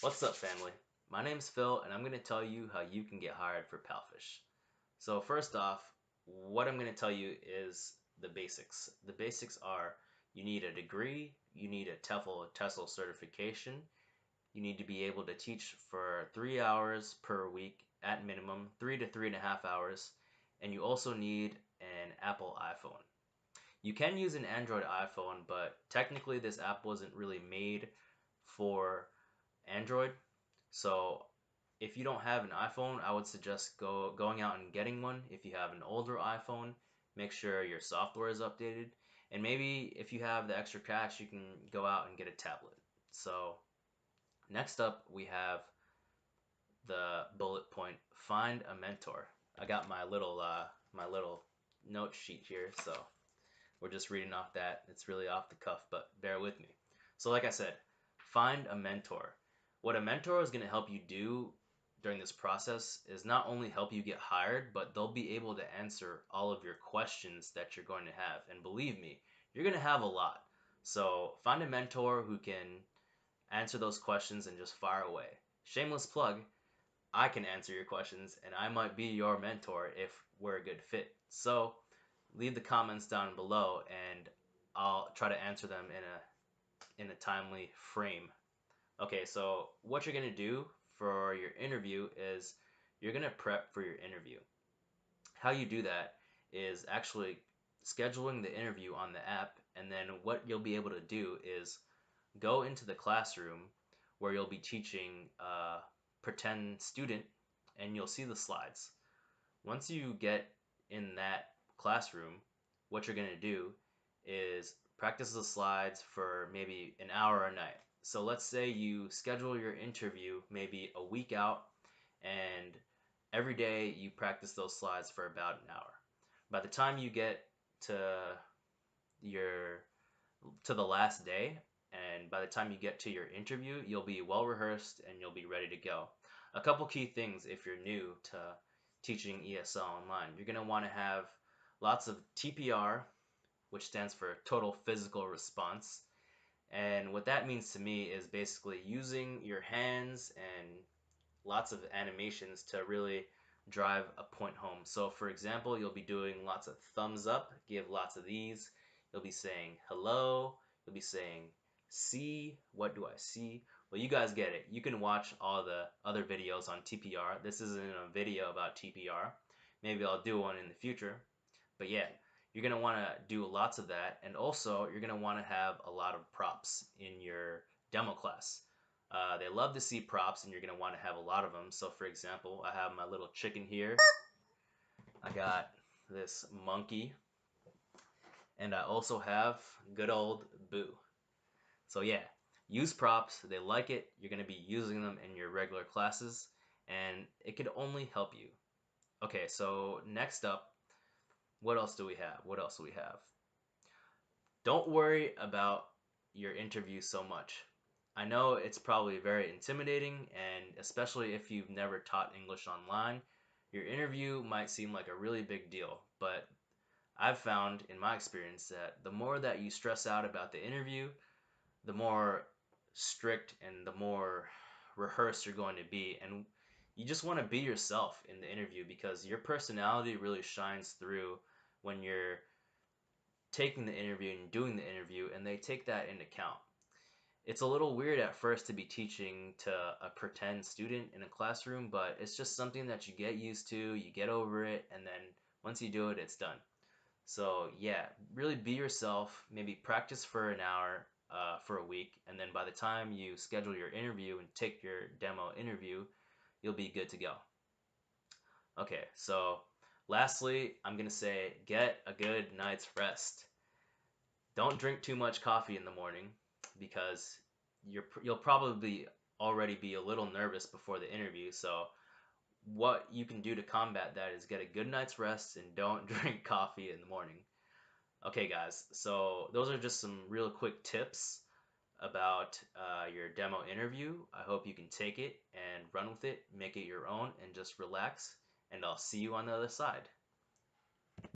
What's up, family? My name's Phil, and I'm going to tell you how you can get hired for palfish. So, first off, what I'm going to tell you is the basics. The basics are you need a degree, you need a TEFL or TESOL certification, you need to be able to teach for 3 hours per week at minimum, 3 to 3.5 hours, and you also need an Apple iPhone. You can use an Android iPhone, but technically, this app wasn't really made for Android. So if you don't have an iPhone, I would suggest going out and getting one. If you have an older iPhone, make sure your software is updated. And maybe if you have the extra cash, you can go out and get a tablet. So next up, we have the bullet point: find a mentor. I got my little note sheet here, so we're just reading off that. It's really off the cuff, but bear with me. So like I said, find a mentor. What a mentor is going to help you do during this process is not only help you get hired, but they'll be able to answer all of your questions that you're going to have. And believe me, you're going to have a lot. So find a mentor who can answer those questions and just fire away. Shameless plug, I can answer your questions and I might be your mentor if we're a good fit. So leave the comments down below and I'll try to answer them in a timely frame. Okay, so what you're gonna do for your interview is you're gonna prep for your interview. How you do that is actually scheduling the interview on the app, and then what you'll be able to do is go into the classroom where you'll be teaching a pretend student and you'll see the slides. Once you get in that classroom, what you're going to do is practice the slides for maybe an hour a night. So let's say you schedule your interview maybe a week out, and every day you practice those slides for about an hour. By the time you get to your to the last day, and by the time you get to your interview, you'll be well rehearsed and you'll be ready to go. A couple key things if you're new to teaching ESL online: you're going to want to have lots of TPR, which stands for total physical response. And what that means to me is basically using your hands and lots of animations to really drive a point home. So, for example, you'll be doing lots of thumbs up, give lots of these. You'll be saying hello, you'll be saying see, what do I see? Well, you guys get it. You can watch all the other videos on TPR. This isn't a video about TPR. Maybe I'll do one in the future. But yeah, you're going to want to do lots of that. And also, you're going to want to have a lot of props in your demo class. They love to see props, and you're going to want to have a lot of them. So, for example, I have my little chicken here. I got this monkey. And I also have good old Boo. So, yeah, use props. They like it. You're going to be using them in your regular classes, and it could only help you. Okay, so next up, what else do we have? What else do we have? Don't worry about your interview so much. I know it's probably very intimidating, and especially if you've never taught English online, your interview might seem like a really big deal. But I've found in my experience that the more that you stress out about the interview, the more strict and the more rehearsed you're going to be. And you just want to be yourself in the interview because your personality really shines through when you're taking the interview and doing the interview, and they take that into account. It's a little weird at first to be teaching to a pretend student in a classroom, but it's just something that you get used to, you get over it, and then once you do it, it's done. So, yeah, really be yourself, maybe practice for an hour for a week, and then by the time you schedule your interview and take your demo interview, you'll be good to go. Okay, so lastly, I'm going to say get a good night's rest. Don't drink too much coffee in the morning because you'll probably already be a little nervous before the interview. So what you can do to combat that is get a good night's rest and don't drink coffee in the morning. Okay, guys, so those are just some real quick tips about your demo interview. I hope you can take it and run with it, make it your own, and just relax. And I'll see you on the other side.